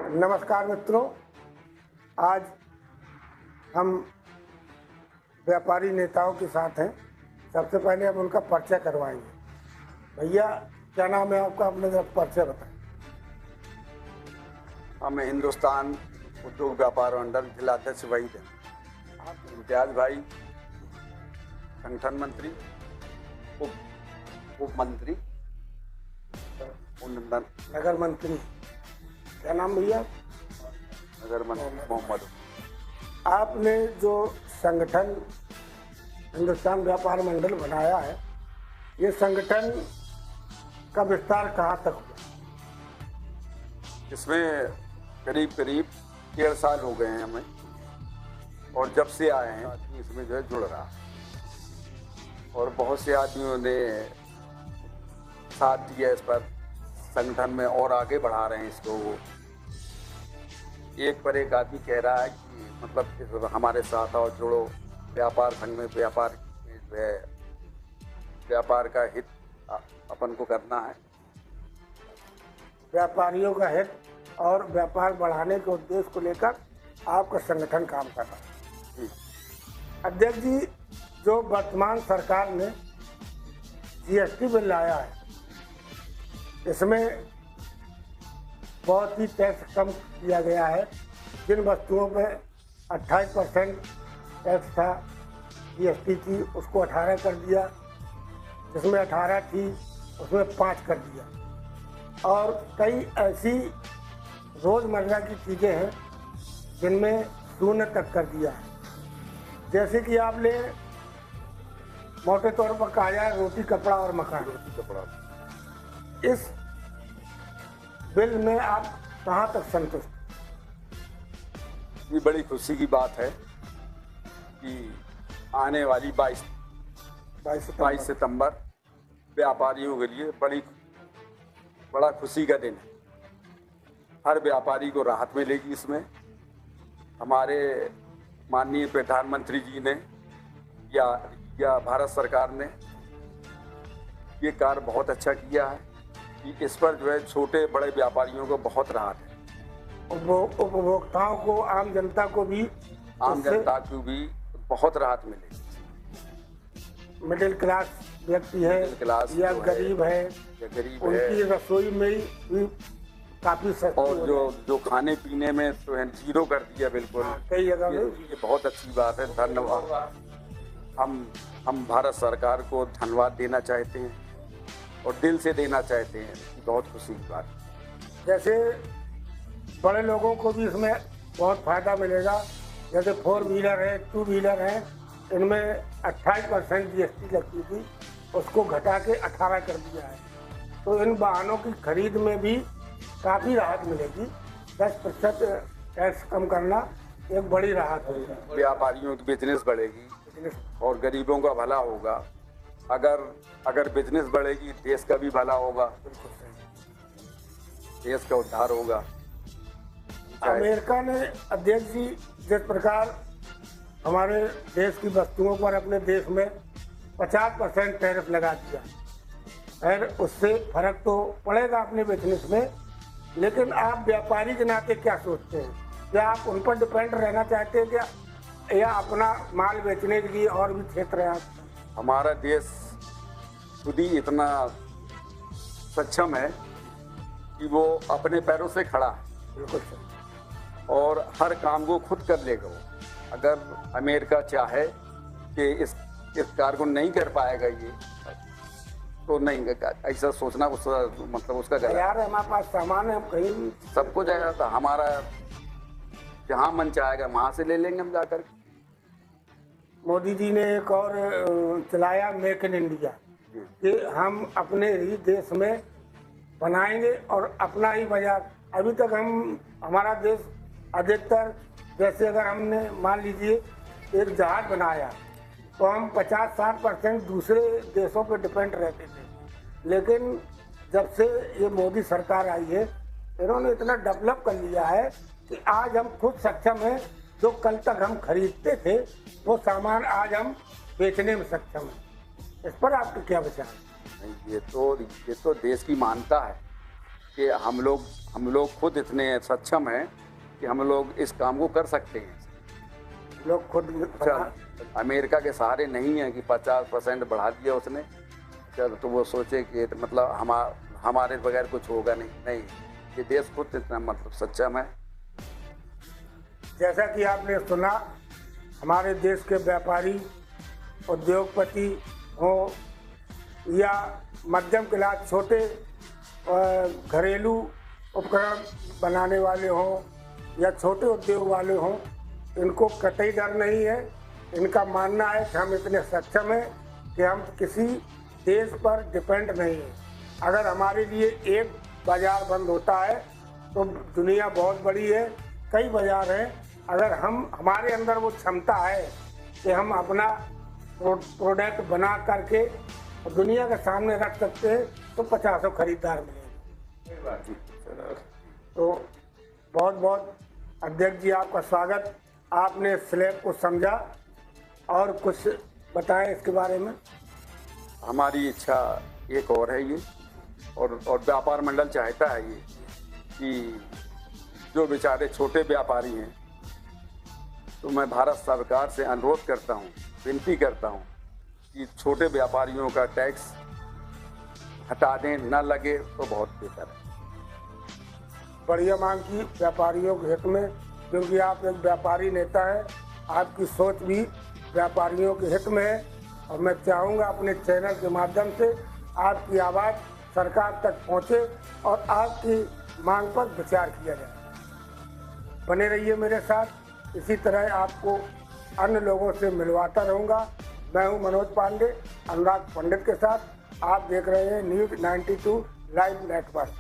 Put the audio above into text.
नमस्कार मित्रों, आज हम व्यापारी नेताओं के साथ हैं। सबसे पहले हम उनका परिचय करवाएंगे। भैया क्या नाम है आपका, अपने परिचय बताएं। हम हिंदुस्तान उद्योग व्यापार मंडल जिलाध्यक्ष वहीद हैं। आप इम्तियाज भाई संगठन मंत्री, उप मंत्री, नगर मंत्री। क्या नाम भैया? नगर मंत्री मोहम्मद। आपने जो संगठन हिंदुस्तान व्यापार मंडल बनाया है, ये संगठन का विस्तार कहाँ तक हुआ? इसमें करीब 1.5 साल हो गए हैं हमें, और जब से आए हैं आदमी इसमें जो है जुड़ रहा है, और बहुत से आदमियों ने साथ दिया इस पर संगठन में और आगे बढ़ा रहे हैं इसको। एक पर एक आदमी कह रहा है कि मतलब हमारे साथ आओ, जुड़ो, व्यापार संघ में व्यापार का हित अपन को करना है। व्यापारियों का हित और व्यापार बढ़ाने के उद्देश्य को लेकर आपका संगठन काम कर रहा है। अध्यक्ष जी, जो वर्तमान सरकार ने जीएसटी बिल लाया है, इसमें बहुत ही टैक्स कम किया गया है। जिन वस्तुओं पे 28% टैक्स था, जीएसटी थी, उसको 18 कर दिया। जिसमें 18 थी उसमें 5 कर दिया। और कई ऐसी रोज़मर्रा की चीज़ें हैं जिनमें 0 तक कर दिया है। जैसे कि आप ले मोटे तौर पर कहा जाए, रोटी कपड़ा और मकान। इस बिल में आप कहाँ तक संतुष्ट? ये बड़ी खुशी की बात है कि आने वाली 22 सितंबर व्यापारियों के लिए बड़ा खुशी का दिन है। हर व्यापारी को राहत मिलेगी इसमें। हमारे माननीय प्रधानमंत्री जी ने या भारत सरकार ने ये कार्य बहुत अच्छा किया है कि इस पर जो है छोटे बड़े व्यापारियों को बहुत राहत है। उपभोक्ताओं को, आम जनता को भी बहुत राहत मिलेगी। मिडिल क्लास व्यक्ति है या गरीब है, उनकी रसोई में भी काफी सस्ती। और जो खाने पीने में तो है 0 कर दिया बिल्कुल। कई जगह में ये बहुत अच्छी बात है। धन्यवाद। हम भारत सरकार को धन्यवाद देना चाहते हैं और दिल से देना चाहते हैं। बहुत खुशी की बात। जैसे बड़े लोगों को भी इसमें बहुत फायदा मिलेगा। जैसे 4 व्हीलर है, 2 व्हीलर है, इनमें 28% जीएसटी लगती थी, उसको घटा के 18 कर दिया है। तो इन वाहनों की खरीद में भी काफ़ी राहत मिलेगी। 10% टैक्स कम करना एक बड़ी राहत होगी। व्यापारियों की बिजनेस बढ़ेगी और गरीबों का भला होगा। अगर बिजनेस बढ़ेगी, देश का भी भला होगा, देश का उद्धार होगा। अमेरिका ने, अध्यक्ष जी, जिस प्रकार हमारे देश की वस्तुओं पर अपने देश में 50% टैरिफ लगा दिया, खैर उससे फर्क तो पड़ेगा अपने बिजनेस में, लेकिन आप व्यापारी के नाते क्या सोचते हैं? क्या आप उन पर डिपेंड रहना चाहते हैं क्या, या अपना माल बेचने के लिए और भी क्षेत्र है आपका? हमारा देश खुद ही इतना सक्षम है कि वो अपने पैरों से खड़ा है। बिल्कुल और हर काम को खुद कर लेगा वो। अगर अमेरिका चाहे कि इस कार्य को नहीं कर पाएगा ये, तो नहीं, ऐसा सोचना मतलब उसका गलत। यार हमारे पास सामान है, हम कहीं सबको जाएगा, तो हमारा जहाँ मन चाहेगा वहाँ से ले लेंगे हम जाकर। मोदी जी ने एक और चलाया, मेक इन इंडिया, कि हम अपने ही देश में बनाएंगे और अपना ही बाजार। अभी तक हमारा देश अधिकतर, जैसे अगर हमने मान लीजिए एक जहाज बनाया, तो हम 50-60% दूसरे देशों पर डिपेंड रहते थे। लेकिन जब से ये मोदी सरकार आई है, इन्होंने इतना डेवलप कर लिया है कि आज हम खुद सक्षम हैं। जो कल तक हम खरीदते थे, वो सामान आज हम बेचने में सक्षम हैं। इस पर आपके क्या विचार? ये तो देश की मान्यता है कि हम लोग खुद इतने सक्षम हैं कि हम लोग इस काम को कर सकते हैं। लोग खुद चल अमेरिका के सहारे नहीं है कि 50% बढ़ा दिया उसने, चल तो वो सोचे कि मतलब हमारे बगैर कुछ होगा नहीं, ये देश खुद इतना मतलब सक्षम है। जैसा कि आपने सुना, हमारे देश के व्यापारी, उद्योगपति हो या मध्यम क्लास, छोटे घरेलू उपकरण बनाने वाले हों या छोटे उद्योग वाले हों, इनको कतई डर नहीं है। इनका मानना है कि हम इतने सक्षम हैं कि हम किसी देश पर डिपेंड नहीं हैं। अगर हमारे लिए एक बाज़ार बंद होता है तो दुनिया बहुत बड़ी है, कई बाज़ार हैं। अगर हमारे अंदर वो क्षमता है कि हम अपना प्रोडक्ट बना करके दुनिया के सामने रख सकते हैं तो 50 खरीदार मिलेंगे। तो बहुत बहुत अध्यक्ष जी, आपका स्वागत। आपने स्लैब को समझा और कुछ बताएं इसके बारे में। हमारी इच्छा एक और है ये, और व्यापार मंडल चाहता है ये कि जो बेचारे छोटे व्यापारी हैं, तो मैं भारत सरकार से अनुरोध करता हूँ, विनती करता हूँ कि छोटे व्यापारियों का टैक्स हटा दें, ना लगे तो बहुत बेहतर है। बढ़िया मांग की व्यापारियों के हित में, क्योंकि आप एक व्यापारी नेता हैं, आपकी सोच भी व्यापारियों के हित में है। और मैं चाहूँगा अपने चैनल के माध्यम से आपकी आवाज़ सरकार तक पहुँचे और आपकी मांग पर विचार किया जाए। बने रहिए मेरे साथ, इसी तरह आपको अन्य लोगों से मिलवाता रहूँगा। मैं हूँ मनोज पांडे, अनुराग पंडित के साथ। आप देख रहे हैं न्यूज़ 92 लाइव नेटवर्क।